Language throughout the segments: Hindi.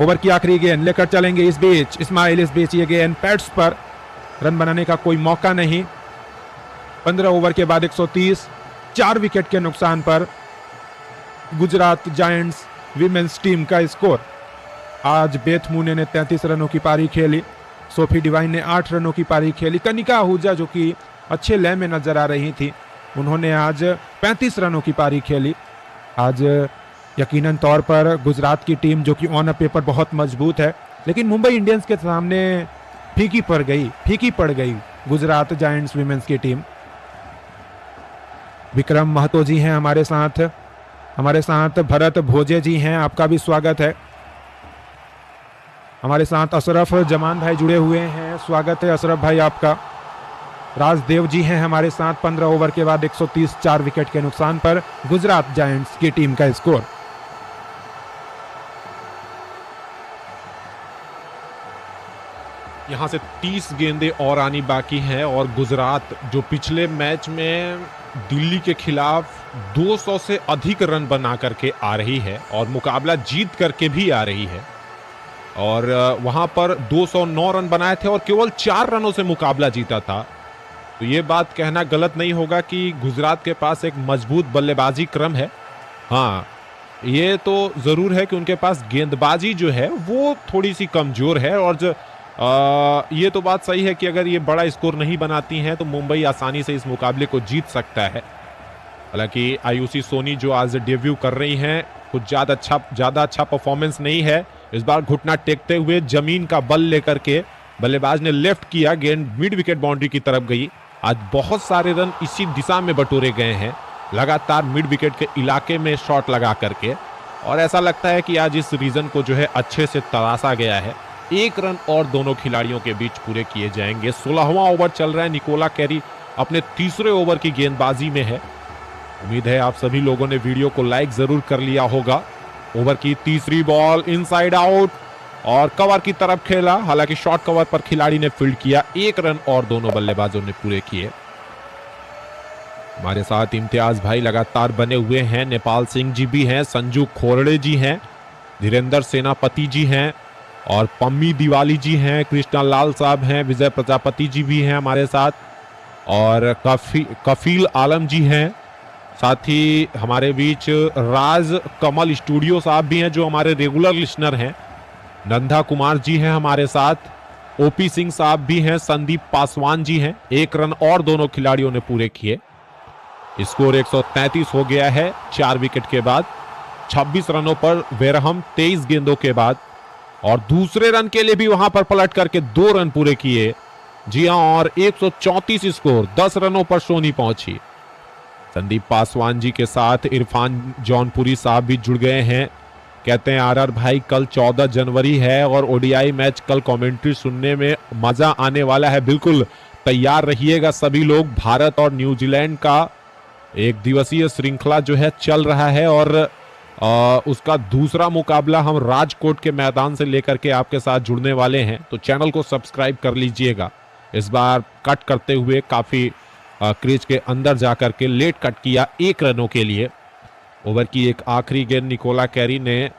ओवर की आखिरी गेंद लेकर चलेंगे इस बीच इस्माइल। इस बीच ये गेंद पैड्स पर, रन बनाने का कोई मौका नहीं। 15 ओवर के बाद 130, 4 विकेट के नुकसान पर गुजरात जायंट्स विमेंस टीम का स्कोर। आज बेथ मूने ने 33 रनों की पारी खेली, सोफी डिवाइन ने 8 रनों की पारी खेली। कनिका आहूजा जो कि अच्छे लय में नजर आ रही थी, उन्होंने आज 35 रनों की पारी खेली। आज यकीनन तौर पर गुजरात की टीम जो कि ऑन अ पेपर बहुत मजबूत है, लेकिन मुंबई इंडियंस के सामने फीकी पड़ गई गुजरात जायंट्स विमेंस की टीम। विक्रम महतो जी हैं हमारे साथ भरत भोजे जी हैं, आपका भी स्वागत है। हमारे साथ अशरफ जमान भाई जुड़े हुए हैं, स्वागत है अशरफ भाई आपका। राजदेव जी हैं हमारे साथ। 15 ओवर के बाद 130, 4 विकेट के नुकसान पर गुजरात जायंट्स की टीम का स्कोर। यहां से 30 गेंदें और आनी बाकी हैं और गुजरात जो पिछले मैच में दिल्ली के खिलाफ 200 से अधिक रन बना करके आ रही है और मुकाबला जीत करके भी आ रही है, और वहां पर 209 रन बनाए थे और केवल 4 रनों से मुकाबला जीता था। तो ये बात कहना गलत नहीं होगा कि गुजरात के पास एक मजबूत बल्लेबाजी क्रम है। हाँ, ये तो जरूर है कि उनके पास गेंदबाजी जो है वो थोड़ी सी कमजोर है, और ये तो बात सही है कि अगर ये बड़ा स्कोर नहीं बनाती हैं तो मुंबई आसानी से इस मुकाबले को जीत सकता है। हालांकि आयुषी सोनी जो आज डेब्यू कर रही हैं, कुछ ज़्यादा अच्छा परफॉर्मेंस नहीं है। इस बार घुटना टेकते हुए जमीन का बल लेकर के बल्लेबाज ने लेफ्ट किया, गेंद मिड विकेट बाउंड्री की तरफ गई। आज बहुत सारे रन इसी दिशा में बटोरे गए हैं, लगातार मिड विकेट के इलाके में शॉट लगा करके, और ऐसा लगता है कि आज इस रीजन को जो है अच्छे से तराशा गया है। 1 रन और दोनों खिलाड़ियों के बीच पूरे किए जाएंगे। 16वां ओवर चल रहा है, निकोला कैरी अपने तीसरे ओवर की गेंदबाजी में है। उम्मीद है आप सभी लोगों ने वीडियो को लाइक जरूर कर लिया होगा। ओवर की तीसरी बॉल इनसाइड आउट और कवर की तरफ खेला, हालांकि शॉर्ट कवर पर खिलाड़ी ने फील्ड किया। 1 रन और दोनों बल्लेबाजों ने पूरे किए। हमारे साथ इम्तियाज भाई लगातार बने हुए हैं, नेपाल सिंह जी भी हैं, संजू खोरड़े जी हैं, धीरेन्द्र सेनापति जी हैं, और पम्मी दिवाली जी हैं, कृष्णा लाल साहब हैं, विजय प्रजापति जी भी हैं हमारे साथ, और कफील आलम जी हैं। साथ ही हमारे बीच राज कमल स्टूडियो साहब भी हैं जो हमारे रेगुलर लिसनर हैं। नंदा कुमार जी हैं हमारे साथ, ओपी सिंह साहब भी हैं, संदीप पासवान जी हैं। 1 रन और दोनों खिलाड़ियों ने पूरे किए। स्कोर 133 हो गया है 4 विकेट के बाद। 26 रनों पर वेरहम 23 गेंदों के बाद, और दूसरे रन के लिए भी वहां पर पलट करके 2 रन पूरे किए। जी हां, और 134 स्कोर, 10 रनों पर सोनी पहुंची। संदीप पासवान जी के साथ इरफान जौनपुरी साहब भी जुड़ गए हैं। कहते हैं आरआर भाई कल 14 जनवरी है और ओडीआई मैच कल कमेंट्री सुनने में मजा आने वाला है। बिल्कुल तैयार रहिएगा सभी लोग। भारत और न्यूजीलैंड का एक दिवसीय श्रृंखला जो है चल रहा है, और उसका दूसरा मुकाबला हम राजकोट के मैदान से लेकर के आपके साथ जुड़ने वाले हैं। तो चैनल को सब्सक्राइब कर लीजिएगा। इस बार कट करते हुए काफी क्रीज के अंदर जाकर के लेट कट किया 1 रनों के लिए। ओवर की एक आखिरी गेंद निकोला कैरी ने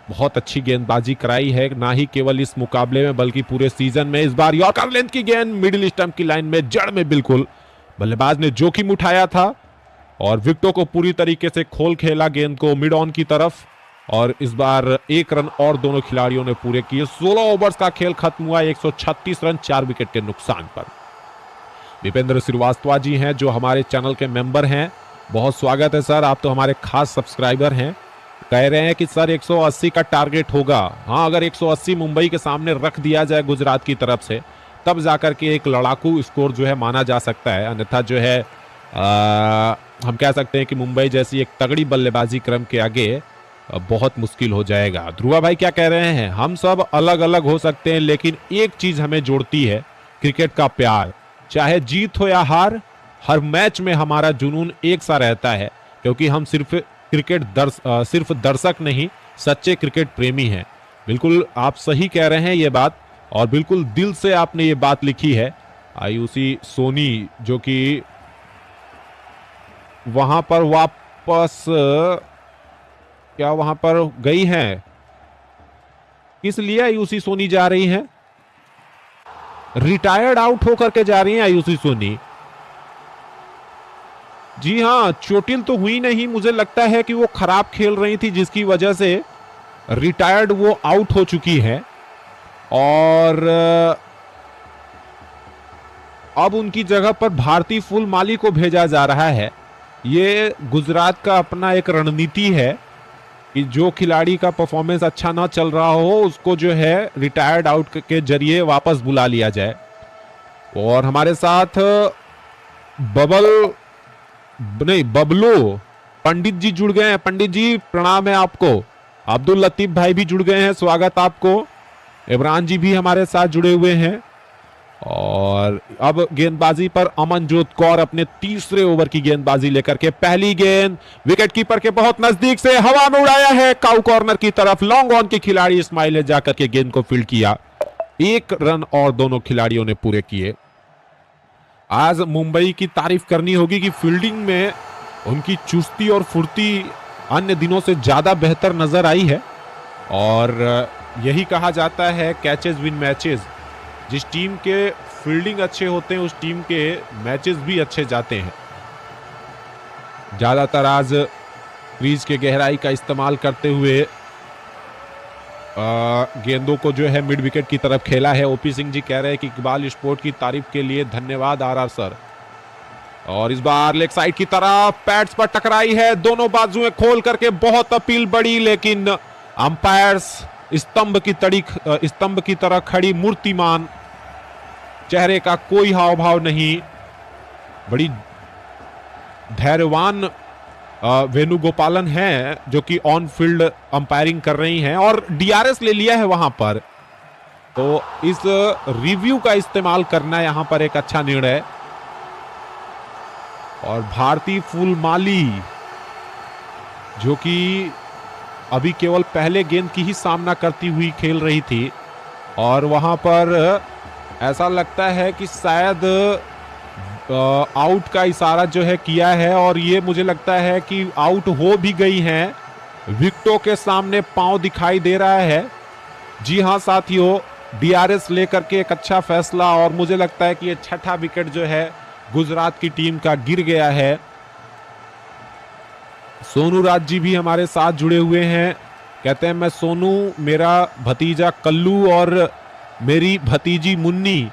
बहुत अच्छी गेंदबाजी कराई है, ना ही केवल इस मुकाबले में बल्कि पूरे सीजन में। इस बार यॉर्कर लेंथ की गेंद मिडिल स्टंप की लाइन में, जड़ में बिल्कुल। बल्लेबाज ने जोखिम उठाया था और विकेटों को पूरी तरीके से खोल खेला गेंद को मिड ऑन की तरफ, और इस बार 1 रन और दोनों खिलाड़ियों ने पूरे किए। 16 ओवर्स का खेल खत्म हुआ 136 रन 4 विकेट के नुकसान पर। दीपेंद्र श्रीवास्तव जी हैं जो हमारे चैनल के मेंबर हैं, बहुत स्वागत है सर, आप तो हमारे खास सब्सक्राइबर हैं। कह रहे हैं कि सर 180 का टारगेट होगा। हाँ, अगर 180 मुंबई के सामने रख दिया जाए गुजरात की तरफ से, तब जाकर के एक लड़ाकू स्कोर जो है माना जा सकता है। अन्यथा जो है हम कह सकते हैं कि मुंबई जैसी एक तगड़ी बल्लेबाजी क्रम के आगे बहुत मुश्किल हो जाएगा। ध्रुवा भाई क्या कह रहे हैं? हम सब अलग अलग हो सकते हैं, लेकिन एक चीज हमें जोड़ती है, क्रिकेट का प्यार। चाहे जीत हो या हार, हर मैच में हमारा जुनून एक सा रहता है, क्योंकि हम सिर्फ सिर्फ दर्शक नहीं, सच्चे क्रिकेट प्रेमी हैं। बिल्कुल आप सही कह रहे हैं ये बात, और बिल्कुल दिल से आपने ये बात लिखी है। आयुषी सोनी जो कि वहां पर वापस क्या वहां पर गई हैं? किस लिए आयुषी सोनी जा रही हैं? रिटायर्ड आउट होकर के जा रही हैं आयुषी सोनी। जी हां, चोटिल तो हुई नहीं, मुझे लगता है कि वो खराब खेल रही थी जिसकी वजह से रिटायर्ड वो आउट हो चुकी है और अब उनकी जगह पर भारती फुलमाली को भेजा जा रहा है। ये गुजरात का अपना एक रणनीति है कि जो खिलाड़ी का परफॉर्मेंस अच्छा ना चल रहा हो उसको जो है रिटायर्ड आउट के जरिए वापस बुला लिया जाए। और हमारे साथ बबलू पंडित जी जुड़ गए हैं। पंडित जी प्रणाम है आपको। अब्दुल लतीफ भाई भी जुड़ गए हैं, स्वागत आपको। इमरान जी भी हमारे साथ जुड़े हुए हैं। और अब गेंदबाजी पर अमनजोत कौर अपने तीसरे ओवर की गेंदबाजी लेकर के पहली गेंद विकेटकीपर के बहुत नजदीक से हवा में उड़ाया है काउ कॉर्नर की तरफ। लॉन्ग ऑन के खिलाड़ी इस्माइल ने जाकर के गेंद को फील्ड किया। 1 रन और दोनों खिलाड़ियों ने पूरे किए। आज मुंबई की तारीफ करनी होगी कि फील्डिंग में उनकी चुस्ती और फुर्ती अन्य दिनों से ज्यादा बेहतर नजर आई है और यही कहा जाता है कैचेस विन मैचेस। जिस टीम के फील्डिंग अच्छे होते हैं उस टीम के मैचेस भी अच्छे जाते हैं। ज्यादातर आज क्रीज के गहराई का इस्तेमाल करते हुए गेंदों को जो है मिड विकेट की तरफ खेला है। ओपी सिंह जी कह रहे हैं कि इकबाल स्पोर्ट की तारीफ के लिए धन्यवाद आरआर सर। और इस बार लेग साइड की तरफ पैड्स पर टकराई है, दोनों बाजुएं खोल करके बहुत अपील बड़ी, लेकिन अंपायर्स स्तंभ की तरह खड़ी मूर्तिमान, चेहरे का कोई हाव भाव नहीं। बड़ी धैर्यवान वेणुगोपालन है जो कि ऑन फील्ड अंपायरिंग कर रही हैं और डीआरएस ले लिया है वहां पर। तो इस रिव्यू का इस्तेमाल करना यहां पर एक अच्छा निर्णय। और भारती फुलमाली जो कि अभी केवल पहले गेंद की ही सामना करती हुई खेल रही थी और वहां पर ऐसा लगता है कि शायद आउट का इशारा जो है किया है और ये मुझे लगता है कि आउट हो भी गई हैं। विकेटों के सामने पांव दिखाई दे रहा है। जी हां साथियों, डीआरएस लेकर के एक अच्छा फैसला और मुझे लगता है कि ये छठा विकेट जो है गुजरात की टीम का गिर गया है। सोनू राज जी भी हमारे साथ जुड़े हुए हैं, कहते हैं मैं सोनू, मेरा भतीजा कल्लू और मेरी भतीजी मुन्नी,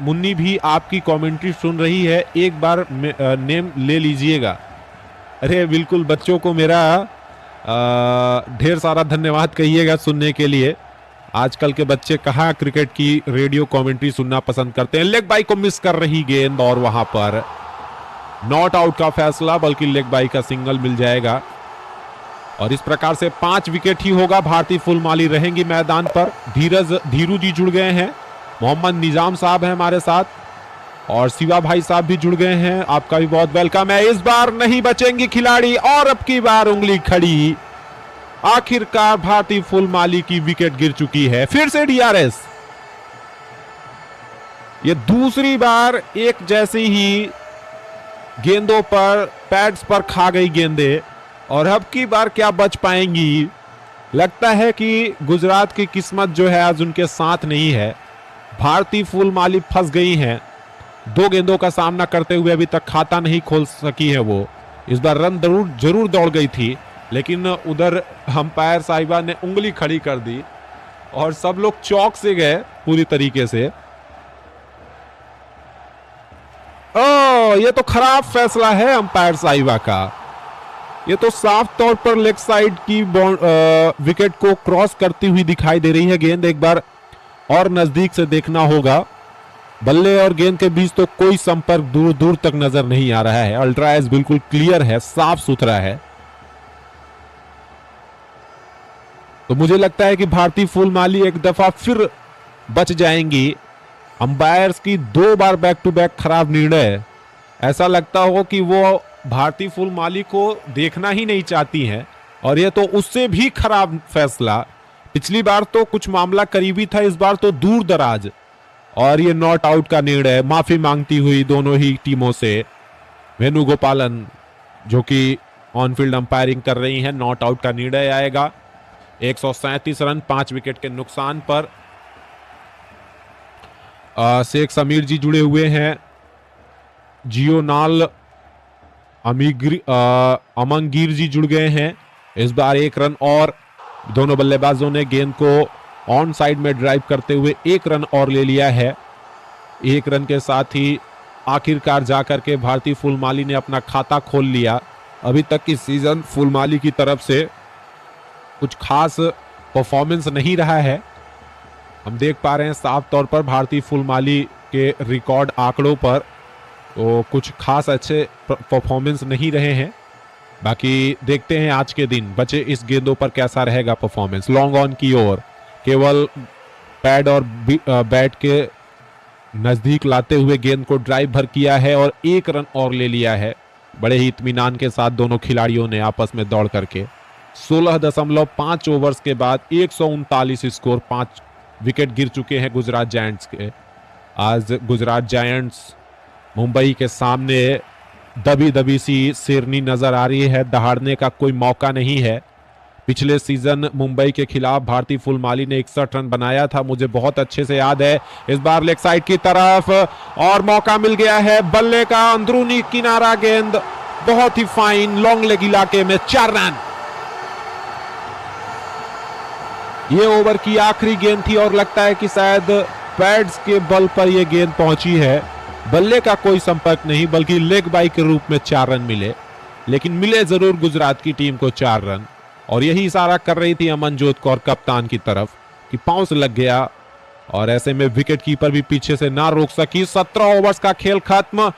मुन्नी भी आपकी कमेंट्री सुन रही है, एक बार नेम ले लीजिएगा। अरे बिल्कुल, बच्चों को मेरा ढेर सारा धन्यवाद कहिएगा सुनने के लिए। आजकल के बच्चे कहाँ क्रिकेट की रेडियो कमेंट्री सुनना पसंद करते हैं। लेग बाई को मिस कर रही गेंद और वहां पर नॉट आउट का फैसला, बल्कि लेग बाई का सिंगल मिल जाएगा और इस प्रकार से 5 विकेट ही होगा। भारती फुलमाली रहेंगी मैदान पर। धीरू जी जुड़ गए हैं, मोहम्मद निजाम साहब हैं हमारे साथ और शिवा भाई साहब भी जुड़ गए हैं, आपका भी बहुत वेलकम है। इस बार नहीं बचेंगी खिलाड़ी और अब की बार उंगली खड़ी। आखिरकार भारती फुलमाली की विकेट गिर चुकी है। फिर से डीआरएस, ये दूसरी बार एक जैसी ही गेंदों पर पैड्स पर खा गई गेंदें और अब की बार क्या बच पाएंगी। लगता है कि गुजरात की किस्मत जो है आज उनके साथ नहीं है। भारती फुलमाली फंस गई हैं। 2 गेंदों का सामना करते हुए अभी तक खाता नहीं खोल सकी है वो। इस बार रन जरूर दौड़ गई थी, लेकिन उधर अंपायर साहिबा ने उंगली खड़ी कर दी और सब लोग चौक से गए पूरी तरीके से। ये तो खराब फैसला है अंपायर साहिबा का। ये तो साफ तौर पर लेग साइड की विकेट को क्रॉस करती हुई दिखाई दे रही है गेंद। एक बार और नजदीक से देखना होगा। बल्ले और गेंद के बीच तो कोई संपर्क दूर दूर तक नजर नहीं आ रहा है। अल्ट्रा एज बिल्कुल क्लियर है, साफ सुथरा है। तो मुझे लगता है कि भारती फुलमाली एक दफा फिर बच जाएंगी। अंपायर्स की 2 बार बैक टू बैक खराब निर्णय, ऐसा लगता हो कि वो भारती फुलमाली को देखना ही नहीं चाहती हैं और ये तो उससे भी खराब फैसला। पिछली बार तो कुछ मामला करीबी था, इस बार तो दूर दराज। और ये नॉट आउट का निर्णय, माफी मांगती हुई दोनों ही टीमों से वेणुगोपालन जो कि ऑन फील्ड अंपायरिंग कर रही हैं। नॉट आउट का निर्णय आएगा। 137 रन 5 विकेट के नुकसान पर। शेख समीर जी जुड़े हुए हैं, जियोनाल अमंगीर जी जुड़ गए हैं। इस बार 1 रन और दोनों बल्लेबाजों ने गेंद को ऑन साइड में ड्राइव करते हुए 1 रन और ले लिया है। 1 रन के साथ ही आखिरकार जाकर के भारतीय फुलमाली ने अपना खाता खोल लिया। अभी तक इस सीजन फुलमाली की तरफ से कुछ खास परफॉर्मेंस नहीं रहा है। हम देख पा रहे हैं साफ तौर पर भारतीय फुलमाली के रिकॉर्ड आंकड़ों पर तो कुछ खास अच्छे परफॉर्मेंस नहीं रहे हैं। बाकी देखते हैं आज के दिन बचे इस गेंदों पर कैसा रहेगा परफॉर्मेंस। लॉन्ग ऑन की ओर केवल पैड और बैट के नजदीक लाते हुए गेंद को ड्राइव भर किया है और 1 रन और ले लिया है। बड़े ही इत्मीनान के साथ दोनों खिलाड़ियों ने आपस में दौड़ करके 16.5 ओवर्स के बाद 139 स्कोर, 5 विकेट गिर चुके हैं गुजरात जायंट्स के। आज गुजरात जायंट्स मुंबई के सामने दबी दबी सी शेरनी नजर आ रही है, दहाड़ने का कोई मौका नहीं है। पिछले सीजन मुंबई के खिलाफ भारतीय फुलमाली ने 61 रन बनाया था, मुझे बहुत अच्छे से याद है। इस बार लेग साइड की तरफ और मौका मिल गया है, बल्ले का अंदरूनी किनारा गेंद बहुत ही फाइन लॉन्ग लेग इलाके में 4 रन। ये ओवर की आखिरी गेंद थी और लगता है कि शायद पैड्स के बल पर यह गेंद पहुंची है। बल्ले का कोई संपर्क नहीं बल्कि लेग बाई के रूप में 4 रन मिले, लेकिन मिले जरूर गुजरात की टीम को 4 रन। और यही इशारा कर रही थी अमनजोत कौर कप्तान की तरफ कि पांव से लग गया और ऐसे में विकेट कीपर भी पीछे से ना रोक सकी। 17 ओवर्स का खेल खत्म।